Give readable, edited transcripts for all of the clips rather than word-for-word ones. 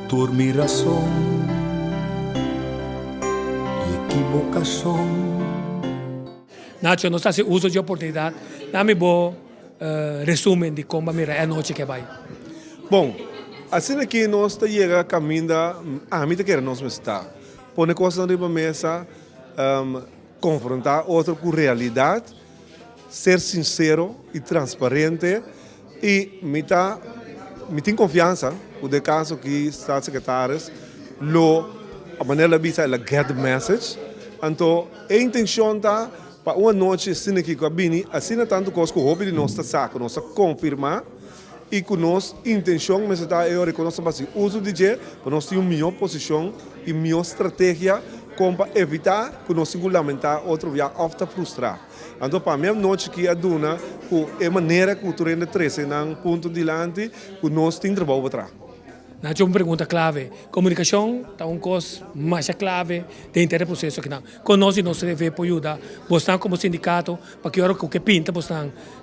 Por mi razón y equivocación. Nacho, nós estamos uso de oportunidade. Dá-me bom resumo de como a noite que vai. Bom, assim que nós chega caminho a mim que nós está. Põe coisas na mesa, confrontar outro com realidade, ser sincero e transparente e me tem confiança o de caso que está secretários a maneira de ela get the message. Então, a intenção está para uma noite assim que cabine, assim tanto coisa que o hobby de nós saco, nós confirmar e com nossa intenção, mas está eu reconheço assim, uso de DJ para nós ter uma melhor posição e melhor estratégia como para evitar que nós singulamentar outro via ofta frustrar. Então, para a mesma noite que a duna, com a maneira que o turno 13 num ponto de lante, que nós temos trabalho para trás. Nacho, uma pergunta clave. Comunicação é uma coisa mais clave dentro do processo que não. Conosco nós devemos ajudar. Você como sindicato, para que hora que pinta, você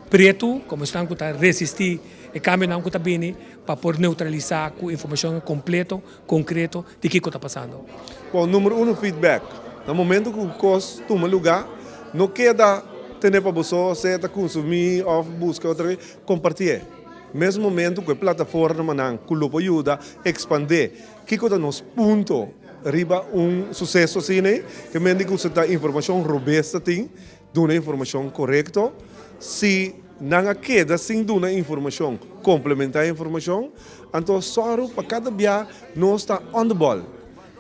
preto, como estão que resistir e cambio não que está bem, para poder neutralizar com informação completa, concreta de que está passando. Bom, número 1, feedback. No momento que o costo toma lugar, não queda ter para você, consumir ou buscar outra vez, compartilhar. Mesmo momento que a plataforma não coloca ajuda a expandir, que é nosso ponto, riba sucesso assim, que me diz que você tem informação robusta, tem, uma informação correta, se não queda sem uma informação, complementar a informação, então só para cada dia nós está on the ball,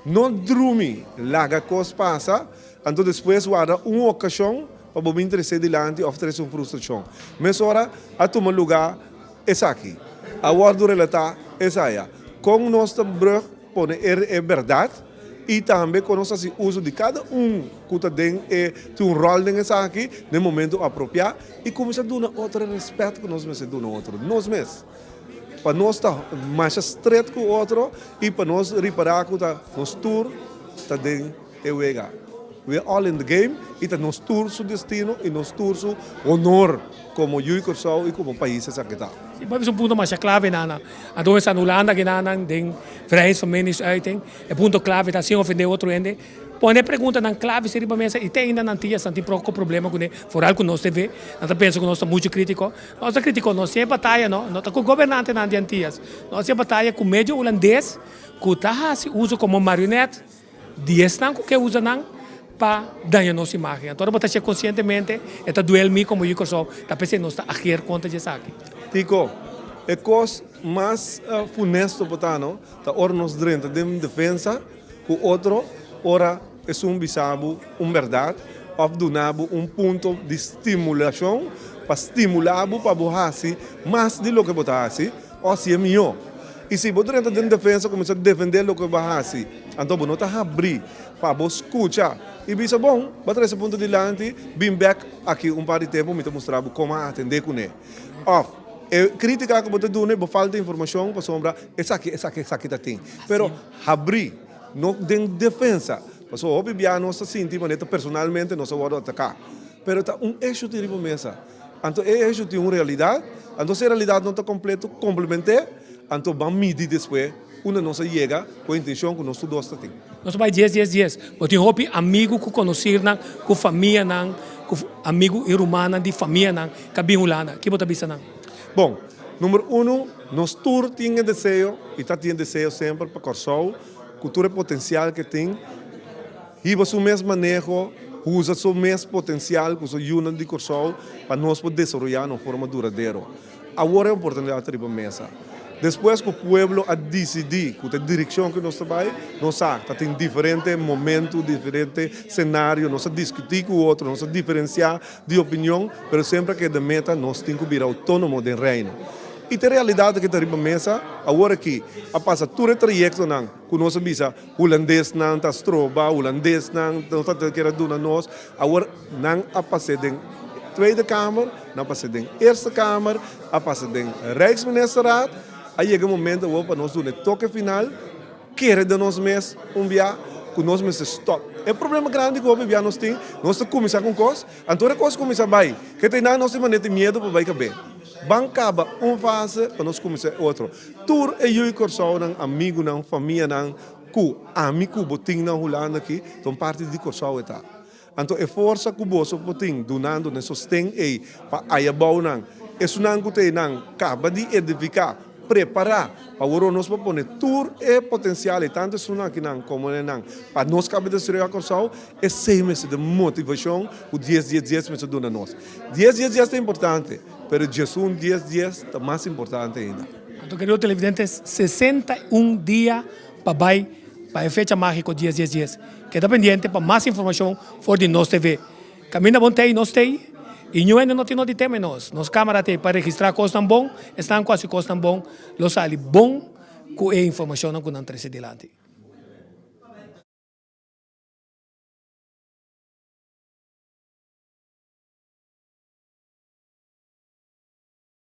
não dorme, larga coisa passa, então depois guarda uma ocasião para me interessar delante ou oferecer uma frustração. Mas agora a tomar lugar essa aqui. A ordem relatar essa aí. Com nossa brug põe é verdade e também com nosso uso de cada que tem um rol nessa aqui no momento apropriado e começa a dar outro respeito que nós mesmos damos outro. Nós mesmos. Para nós estar mais estreito com o outro e para nós reparar que nosso tour está dentro do lugar. We are all in the game e está nosso tour seu destino e nosso tour seu honor como Juicorsau e como país essa que está. Mas um ponto mais clave nana. A doença na Holanda que nana tem vrijheid van meningsuiting. É ponto clave tá sem ofender outro ende. Põe pergunta na clave se riba mesa e tem ainda não tinha santi pouco problema com ele. Foral com nós TV. Nós penso que nós estamos muito crítico. Nós crítico nós sempre batalha não. Nós com governante na diantias. Nós sempre batalha com médio holandês que tá se usa como marionete. Dias não que usa não para ganhar nossa imagem. Então, você está conscientemente, está doendo como eu sou, está pensando nós está agir contra isso aqui. Tico, a coisa mais funesta para nós, está hora nós dentro de defesa, o outro ora é bisabo, verdade, ou donabo ponto de estimulação para estimular para borrar-se mais de lo que botar-se, ou se é melhor. E se você entra dentro de defesa, começa a defender o que borrar-se, então você não está abrir para você escutar. E bisa bom, bater esse ponto de lante, bem back aqui par de tempo, me mostrar como atender com ele. Off, crítica que você dá, você falta informação para sombra, essa aqui está tem. Pero abrir, não tem defesa. Porque obviamente nós sentimos personalmente, nós vamos atacar. Pero está eixo de riba mesa. Então, eixo de uma realidade, então se a realidade não está completa, complementar, então vamos medir depois. Uma não se chega com a intenção que nós todos temos. Nós vai 10. Eu tenho amigo que conhecer, com família, com amigo irmão de família, que bem ulana. Que você pensa? Bom, número 1, nós todos temos desejo, e temos desejo sempre para Corsau, cultura potencial que tem, e o mesmo manejo, usa o mesmo potencial que o União de Corsau para nós poder desenvolver de forma duradoura. Agora é a oportunidade de mesa. Depois que o povo a decidir com a direção que nós trabalhamos, nós tem diferentes momentos, diferentes cenários, nós discutir com o outro, nós diferenciar de opinião, mas sempre que a meta nós temos que vir autônomo do reino. E a realidade que está na mesa, agora que a passa todo o trajeto que nós visa, holandês não está estroba, holandês não está querendo nós, agora não a passa de Tweede Kamer, não passa de Eerste Kamer, a passa de Rijksministerraad. Aí chega o momento para nós dar o toque final, querer de nós mesmos via que nós mesmos stop. É um problema grande que nós temos, nós começamos com coisas, então a coisa começa a vai, que tem nada nós temos medo para vai caber. Bancaba fase para nós começar outro. Tour é eu e Corsau, amigo, família, ku amigo, botinho na Holanda aqui, então parte de Corsau está. Então é força que o bolso botinho, donando, né, sostém aí, para ayabau não. Isso não que não acaba de edificar, preparar, para o nós para pôr tour é potencial, e tanto isso não que não, como não. Para nós cabe de ser a Corsau, é 6 meses de motivação, o 10 meses de nós. 10 dias é importante. Pero Jesus 10 dias é mais importante ainda. Então, queridos televidentes, 61 dias para a fecha mágica 10 dias. Queda pendiente para mais informação for de nós TV. Camina bom tem, nós tem. E não ainda não tem de tema nós. Nos câmera tem para registrar costas bom, estão quase costas bom, los ali bom com a informação que não traz adiante.